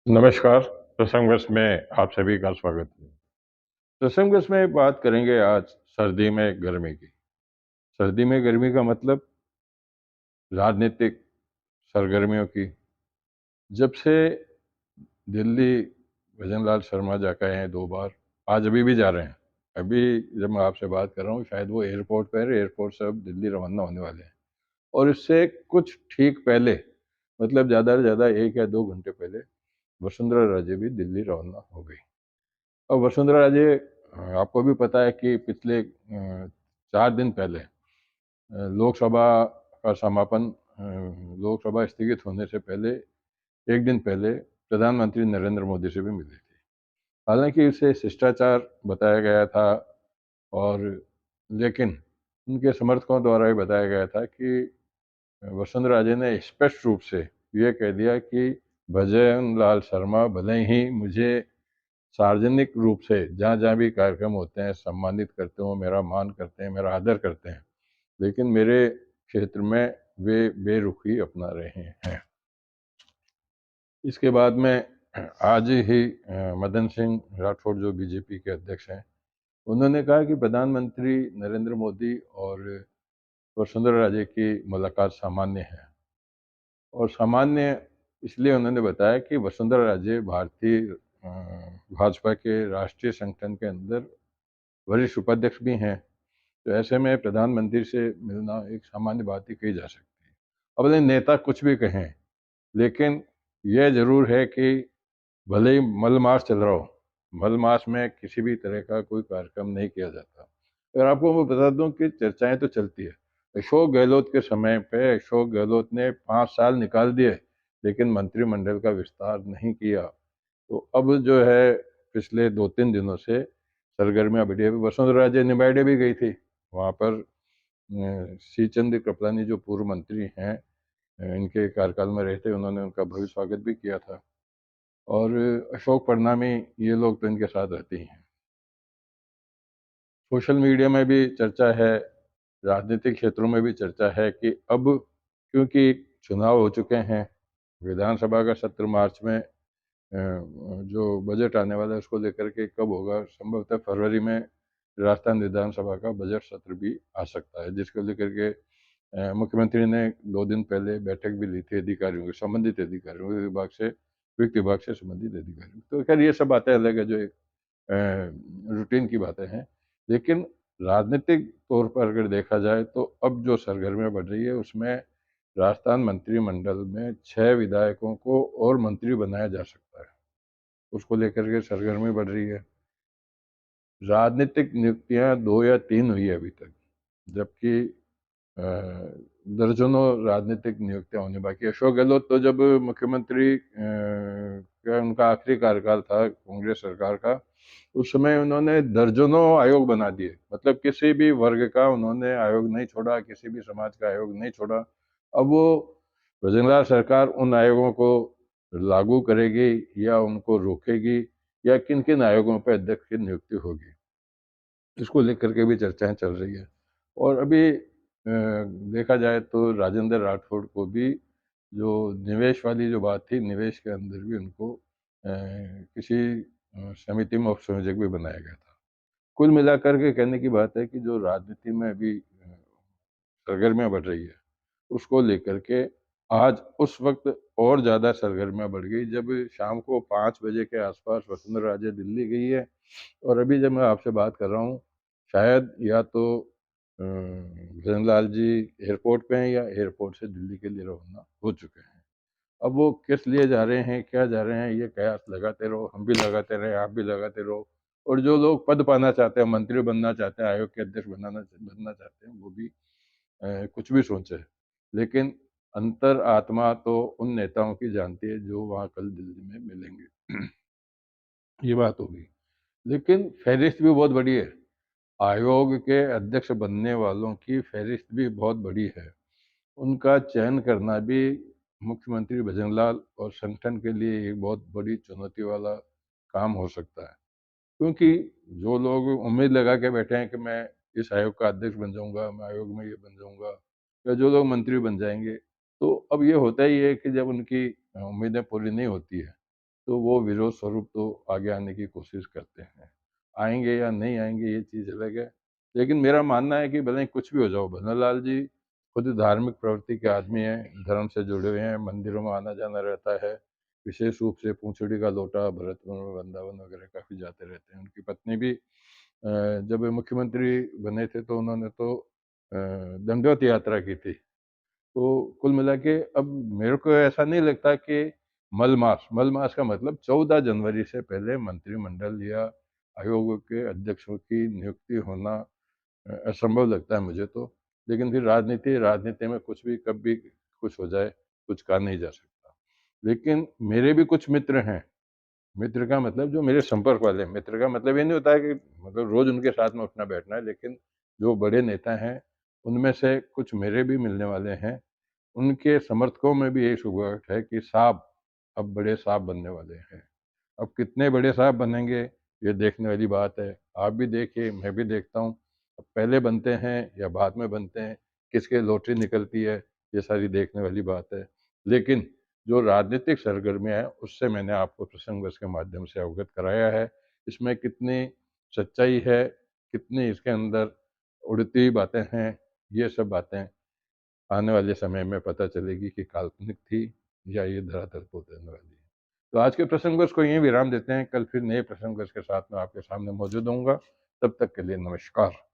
नमस्कार, प्रसंगवश में आप सभी का स्वागत है। प्रसंगवश में बात करेंगे आज सर्दी में गर्मी की। सर्दी में गर्मी का मतलब राजनीतिक सरगर्मियों की। जब से दिल्ली भजनलाल शर्मा जाकर आए हैं 2 बार, आज अभी भी जा रहे हैं। अभी जब मैं आपसे बात कर रहा हूँ शायद वो एयरपोर्ट पे है, एयरपोर्ट से अब दिल्ली रवाना होने वाले हैं। और इससे कुछ ठीक पहले मतलब ज़्यादा से ज़्यादा 1 या 2 घंटे पहले वसुंधरा राजे भी दिल्ली रवाना हो गई। और वसुंधरा राजे आपको भी पता है कि पिछले 4 दिन पहले लोकसभा का समापन लोकसभा स्थगित होने से पहले 1 दिन पहले प्रधानमंत्री नरेंद्र मोदी से भी मिले थे। हालाँकि इसे शिष्टाचार बताया गया था और लेकिन उनके समर्थकों द्वारा ये बताया गया था कि वसुंधरा राजे ने स्पष्ट रूप से ये कह दिया कि भजन लाल शर्मा भले ही मुझे सार्वजनिक रूप से जहाँ-जहाँ भी कार्यक्रम होते हैं, सम्मानित करते हो, मेरा मान करते हैं, मेरा आदर करते हैं, लेकिन मेरे क्षेत्र में वे बेरुखी अपना रहे हैं। इसके बाद में आज ही मदन सिंह राठौड़ जो बीजेपी के अध्यक्ष हैं, उन्होंने कहा कि प्रधानमंत्री नरेंद्र मोदी और वसुंधरा राजे की मुलाकात सामान्य है। और सामान्य इसलिए उन्होंने बताया कि वसुंधरा राजे भाजपा के राष्ट्रीय संगठन के अंदर वरिष्ठ उपाध्यक्ष भी हैं। तो ऐसे में प्रधानमंत्री से मिलना एक सामान्य बात ही कही जा सकती है। अब भले नेता कुछ भी कहें, लेकिन यह ज़रूर है कि भले ही मलमास चल रहा हो, मलमास में किसी भी तरह का कोई कार्यक्रम नहीं किया जाता। और आपको मैं बता दूँ कि चर्चाएँ तो चलती है। अशोक गहलोत के समय पे अशोक गहलोत ने 5 साल निकाल दिए, लेकिन मंत्रिमंडल का विस्तार नहीं किया। तो अब जो है पिछले 2-3 दिनों से सरगर्मियाँ बढ़ी है। अभी वसुंधरा राजे निमाड़े भी गई थी। वहाँ पर श्री चंद्र कृपलानी जो पूर्व मंत्री हैं, इनके कार्यकाल में रहे थे, उन्होंने उनका भव्य स्वागत भी किया था। और अशोक परनामी ये लोग तो इनके साथ रहते ही हैं। सोशल मीडिया में भी चर्चा है, राजनीतिक क्षेत्रों में भी चर्चा है कि अब क्योंकि चुनाव हो चुके हैं, विधानसभा का सत्र मार्च में जो बजट आने वाला है उसको लेकर के कब होगा, संभवतः फरवरी में राजस्थान विधानसभा का बजट सत्र भी आ सकता है, जिसको लेकर के मुख्यमंत्री ने 2 दिन पहले बैठक भी ली थी अधिकारियों के, संबंधित अधिकारियों के विभाग से, वित्त विभाग से संबंधित अधिकारियों। तो खैर ये सब बातें अलग है जो एक रूटीन की बातें हैं। लेकिन राजनीतिक तौर पर अगर देखा जाए तो अब जो सरगर्मियाँ बढ़ रही है उसमें राजस्थान मंत्रिमंडल में 6 विधायकों को और मंत्री बनाया जा सकता है। उसको लेकर के सरगर्मी बढ़ रही है। राजनीतिक नियुक्तियाँ 2 या 3 हुई है अभी तक, जबकि अ, दर्जनों राजनीतिक नियुक्तियाँ होनी बाकी है। अशोक गहलोत तो जब मुख्यमंत्री का उनका आखिरी कार्यकाल था कांग्रेस सरकार का, उस समय उन्होंने दर्जनों आयोग बना दिए। मतलब किसी भी वर्ग का उन्होंने आयोग नहीं छोड़ा, किसी भी समाज का आयोग नहीं छोड़ा। अब वो भजनलाल सरकार उन आयोगों को लागू करेगी या उनको रोकेगी या किन-किन आयोगों पे अध्यक्ष की नियुक्ति होगी, इसको लेकर के भी चर्चाएँ चल रही है। और अभी देखा जाए तो राजेंद्र राठौड़ को भी जो निवेश वाली जो बात थी, निवेश के अंदर भी उनको किसी समिति में उपसंयोजक भी बनाया गया था। कुल मिलाकर के कहने की बात है कि जो राजनीति में अभी सरगर्मियाँ बढ़ रही है, उसको लेकर के आज उस वक़्त और ज़्यादा सरगर्मियाँ बढ़ गई जब शाम को 5 बजे के आस-पास वसुंधरा राजे दिल्ली गई है। और अभी जब मैं आपसे बात कर रहा हूँ, शायद या तो भजनलाल जी एयरपोर्ट पे हैं या एयरपोर्ट से दिल्ली के लिए रवाना हो चुके हैं। अब वो किस लिए जा रहे हैं, क्या जा रहे हैं, ये कयास लगाते रहो, हम भी लगाते रहे, आप भी लगाते रहो। और जो लोग पद पाना चाहते हैं, मंत्री बनना चाहते हैं, आयोग के अध्यक्ष बनना चाहते हैं, वो भी कुछ भी सोचे। लेकिन अंतर आत्मा तो उन नेताओं की जानती है जो वहाँ कल दिल्ली में मिलेंगे। ये बात होगी। लेकिन फ़हरिस्त भी बहुत बड़ी है। आयोग के अध्यक्ष बनने वालों की फ़हरिस्त भी बहुत बड़ी है। उनका चयन करना भी मुख्यमंत्री भजनलाल और संगठन के लिए एक बहुत बड़ी चुनौती वाला काम हो सकता है। क्योंकि जो लोग उम्मीद लगा के बैठे हैं कि मैं इस आयोग का अध्यक्ष बन जाऊँगा, मैं आयोग में ये बन जाऊँगा या जो लोग मंत्री बन जाएँगे, तो अब ये होता ही है कि जब उनकी उम्मीदें पूरी नहीं होती है, तो वो विरोध स्वरूप तो आगे आने की कोशिश करते हैं। आएँगे या नहीं आएँगे ये चीज़ अलग है। लेकिन मेरा मानना है कि भले ही कुछ भी हो जाओ, भंवरलाल जी खुद धार्मिक प्रवृत्ति के आदमी हैं, धर्म से जुड़े हुए हैं, मंदिरों में आना-जाना रहता है। विशेष रूप से पूंछड़ी का लोटा, भरतपुर में वृंदावन वगैरह काफ़ी जाते रहते हैं। उनकी पत्नी भी जब वे मुख्यमंत्री बने थे तो उन्होंने तो दंडवत यात्रा की थी। तो कुल मिला के अब मेरे को ऐसा नहीं लगता कि मल मास का मतलब 14 जनवरी से पहले मंत्रिमंडल या आयोगों के अध्यक्षों की नियुक्ति होना असंभव लगता है मुझे तो। लेकिन फिर राजनीति में कुछ भी कब भी कुछ हो जाए, कुछ कहा नहीं जा सकता। लेकिन मेरे भी कुछ मित्र हैं, मित्र का मतलब जो मेरे संपर्क वाले हैं, मित्र का मतलब ये नहीं होता है कि मतलब रोज़ उनके साथ में उठना-बैठना है, लेकिन जो बड़े नेता हैं, उनमें से कुछ मेरे भी मिलने वाले हैं। उनके समर्थकों में भी यही शुरुआत है कि साहब अब बड़े साहब बनने वाले हैं। अब कितने बड़े साहब बनेंगे, ये देखने वाली बात है। आप भी देखिए, मैं भी देखता हूँ। अब पहले बनते हैं या बाद में बनते हैं, किसकी लॉटरी निकलती है, ये सारी देखने वाली बात है। लेकिन जो राजनीतिक सरगर्मियाँ हैं, उससे मैंने आपको प्रसंगवश के माध्यम से अवगत कराया है। इसमें कितनी सच्चाई है, कितनी इसके अंदर उड़ती हुई बातें हैं, ये सब बातें आने वाले समय में पता चलेगी कि काल्पनिक थी या ये धरातल पर उतरने वाली है। तो आज के प्रसंगवश को यहीं विराम देते हैं। कल फिर नए प्रसंगवश के साथ मैं आपके सामने मौजूद होऊँगा। तब तक के लिए नमस्कार।